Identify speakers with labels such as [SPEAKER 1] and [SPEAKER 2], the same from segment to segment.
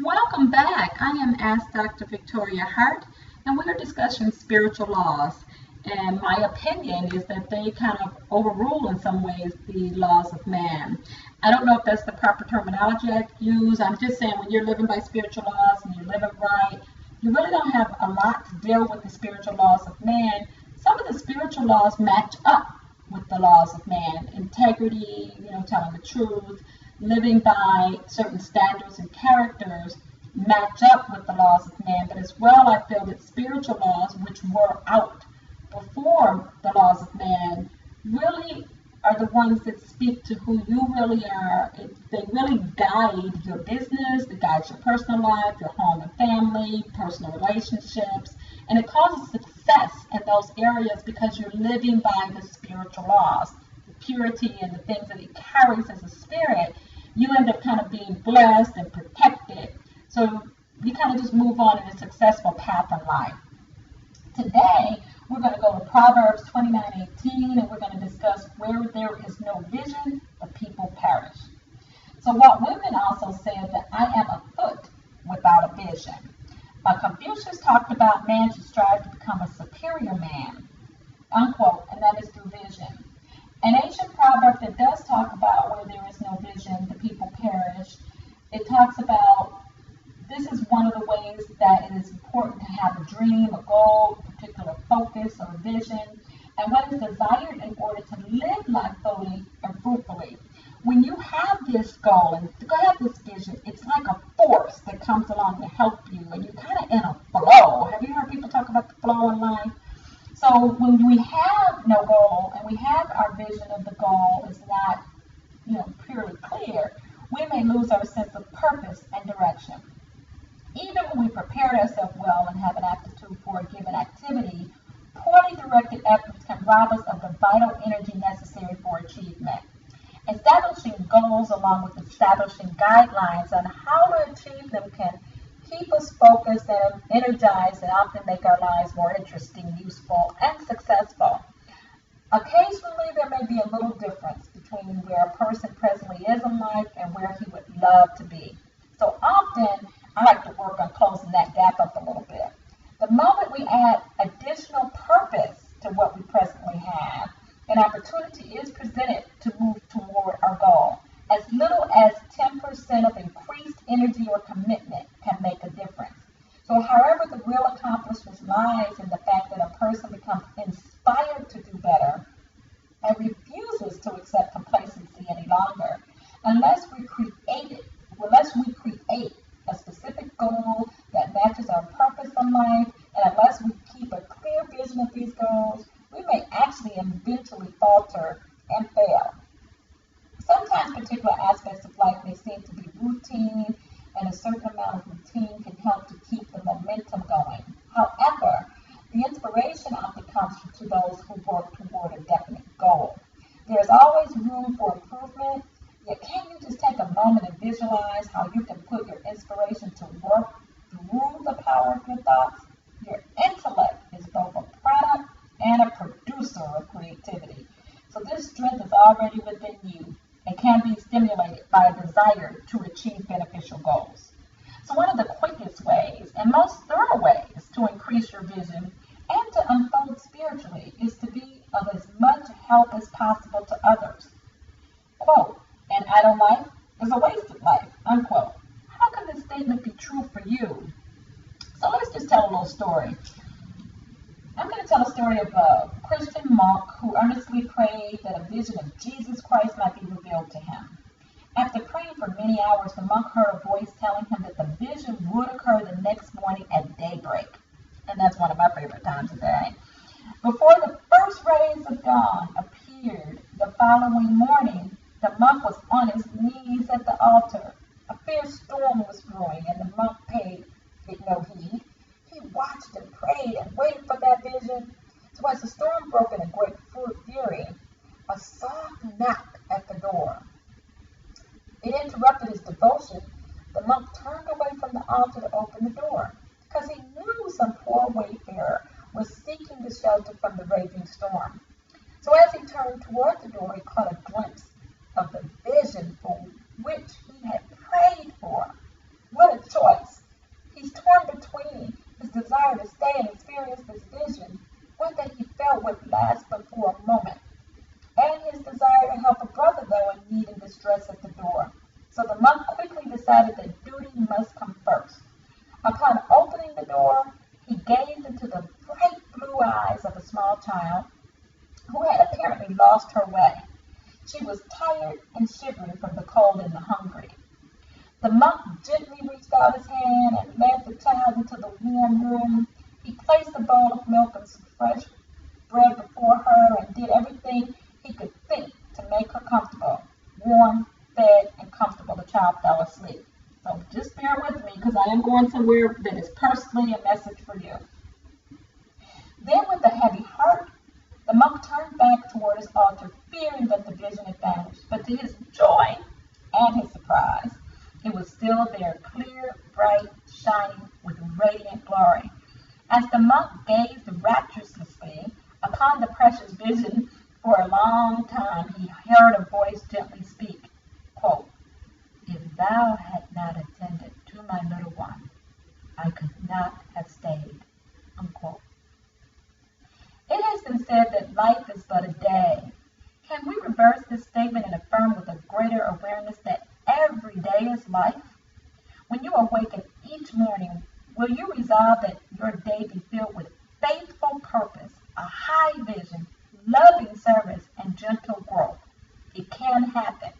[SPEAKER 1] Welcome back. I am Ask Dr. Victoria Hart, and we are discussing spiritual laws. And my opinion is that they kind of overrule, in some ways, the laws of man. I don't know if that's the proper terminology I use. I'm just saying when you're living by spiritual laws and you're living right, you really don't have a lot to deal with the spiritual laws of man. Some of the spiritual laws match up with the laws of man. Integrity, telling the truth, living by certain standards and characters match up with the laws of man. But as well, I feel that spiritual laws, which were out before the laws of man, really are the ones that speak to who you really are. They really guide your business, they guide your personal life, your home and family, personal relationships, and it causes success in those areas because you're living by the spiritual laws, the purity and the things that it carries as a spirit. You end up kind of being blessed and protected. So you kind of just move on in a successful path in life. Today, we're going to go to Proverbs 29:18, and we're going to discuss where there is no vision, the people perish. So Walt Whitman also said that I am a foot without a vision. Confucius talked about man should strive to become a superior man, unquote, and that is through vision. An ancient proverb that does talk about where there is no vision, the people perish. It talks about this is one of the ways that it is important to have a dream, a goal, a particular focus, or a vision, and what is desired in order to live life fully and fruitfully. When you have this goal and to have this vision, it's like a force that comes along to help you, and you're kind of in a flow. Have you heard people talk about the flow in life? So when we have no goal and we have our vision of the goal is not, purely clear, we may lose our sense of purpose and direction. Even when we prepared ourselves well and have an aptitude for a given activity, poorly directed efforts can rob us of the vital energy necessary for achievement. Establishing goals along with establishing guidelines on how to achieve them can keep us focused and energized and often make our lives more interesting, useful, and successful. Occasionally, there may be a little difference between where a person presently is in life and where he would love to be. So often, I like to work on closing that gap up a little bit. The moment we add additional purpose to what we presently have, an opportunity is presented to move toward our goal. As little as 10% of increased energy or commitment can make a difference. So however, the real accomplishment lies in the fact that a person becomes inspired to do better and refuses to accept complacency any longer unless we create a specific goal that matches our purpose in life, and unless we keep a clear vision of these goals, we may actually eventually falter and fail. Sometimes particular aspects of life may seem to be routine, and a certain amount of routine can help to keep the momentum going. However, the inspiration often comes to those who work toward a definite goal. There's always room for improvement, yet can you just take a moment and visualize how you can put your inspiration to work through the power of your thoughts? Your intellect is both a product and a producer of creativity. So this strength is already within you and can be stimulated by a desire to achieve beneficial goals. So one of the quickest ways and most thorough ways to increase your vision and to unfold spiritually is to be of as much help as possible to others. Quote, an idle life is a wasted life, unquote. How can this statement be true for you? So let's just tell a little story. I'm going to tell a story of a Christian monk who earnestly prayed that a vision of Jesus Christ might be revealed to him. After praying for many hours, the monk heard a voice telling him that the vision would occur the next morning at daybreak. And that's one of my favorite times of day. Before the first rays of dawn appeared the following morning, the monk was on his knees at the altar. A fierce storm was brewing, and the monk paid it no heed. He watched and prayed and waited for that vision. So as the storm broke in a great fury, a soft knock at the door. It interrupted his devotion. The monk turned away from the altar to open the door, because he knew some poor wayfarer was seeking the shelter from the raging storm. So as he turned toward the door, he caught a glimpse of the vision for which he had prayed for. What a choice!
[SPEAKER 2] desire to stay and experience this vision, one that he felt would last but for a moment, and his desire to help a brother, though, in need and distress at the door. So the monk quickly decided that duty must come first. Upon opening the door, he gazed into the bright blue eyes of a small child who had apparently lost her way. She was tired and shivering from the cold and the hungry. The monk gently reached out his hand and led the child into the warm room. He placed a bowl of milk and some fresh bread before her and did everything he could think to make her comfortable. Warm, fed, and comfortable, the child fell asleep. So just bear with me because I am going somewhere that is personally a message for you. Then with a heavy heart, the monk turned back toward his altar, fearing that the vision had vanished. But to his joy and his surprise, it was still there, clear, bright, shining with radiant glory. As the monk gazed rapturously upon the precious vision for a long time, he heard a voice gently speak, quote, "If thou had not attended to my little one, I could not have stayed," unquote. It has been said that life is but a day. Can we reverse this statement and affirm with a greater awareness that every day is life? When you awaken each morning, will you resolve that your day be filled with faithful purpose, a high vision, loving service, and gentle growth? It can happen.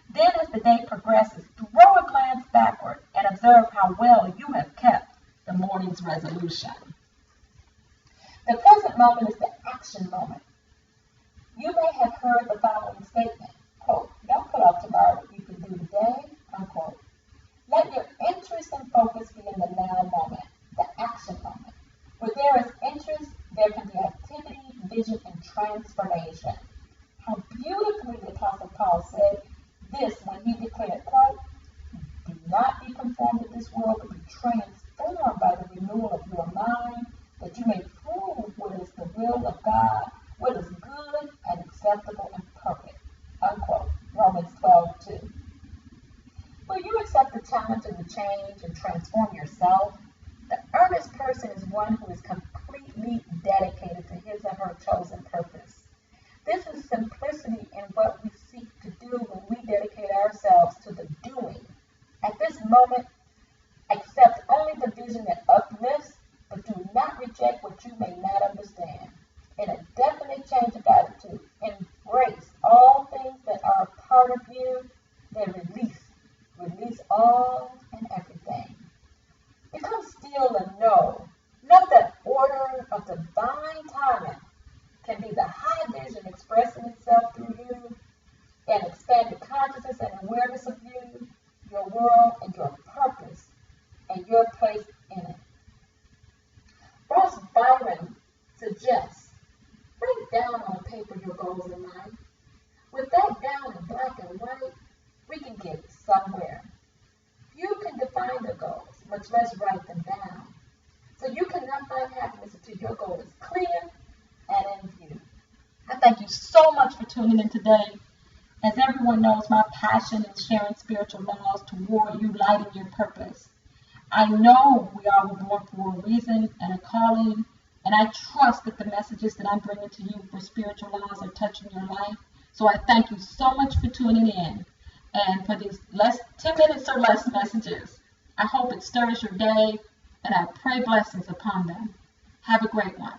[SPEAKER 2] Then as the day progresses, throw a glance backward and observe how well you have kept the morning's resolution. The present moment is the action moment. You may have heard the following statement, quote, "Don't put off tomorrow what you can do today," unquote. Let your interest and focus be in the now moment, the action moment. Where there is interest, there can be activity, vision, and transformation. How beautifully the Apostle Paul said this when he declared, quote, "Do not be conformed to this world, but be transformed by the renewal of your mind, that you may prove what is the will of God, what is good and acceptable and perfect," unquote. Romans 12:2. Will you accept the challenge of the change and transform yourself? The earnest person is one who is completely dedicated to his or her chosen purpose. This is simplicity in what we seek to do when we dedicate ourselves to the doing. At this moment, accept only the vision that uplifts, but do not reject what you may not understand. In a definite change of attitude, embrace all things that are a part of you, then release all and everything. Become still and know that order of divine timing can be the high vision expressing itself through you and expanded consciousness and awareness of you, your world, and your purpose, and your place in it. Ross Byron suggests, write down on paper your goals in life. With that down in black and white, we can get somewhere. Few can define their goals, much less write them down. So you cannot find happiness until your goal is clear and in view. I thank you so much for tuning in today. As everyone knows, my passion is sharing spiritual laws toward you lighting your purpose. I know we all were born for a reason and a calling, and I trust that the messages that I'm bringing to you for spiritual laws are touching your life. So I thank you so much for tuning in and for these 10 minutes or less messages. I hope it stirs your day, and I pray blessings upon them. Have a great one.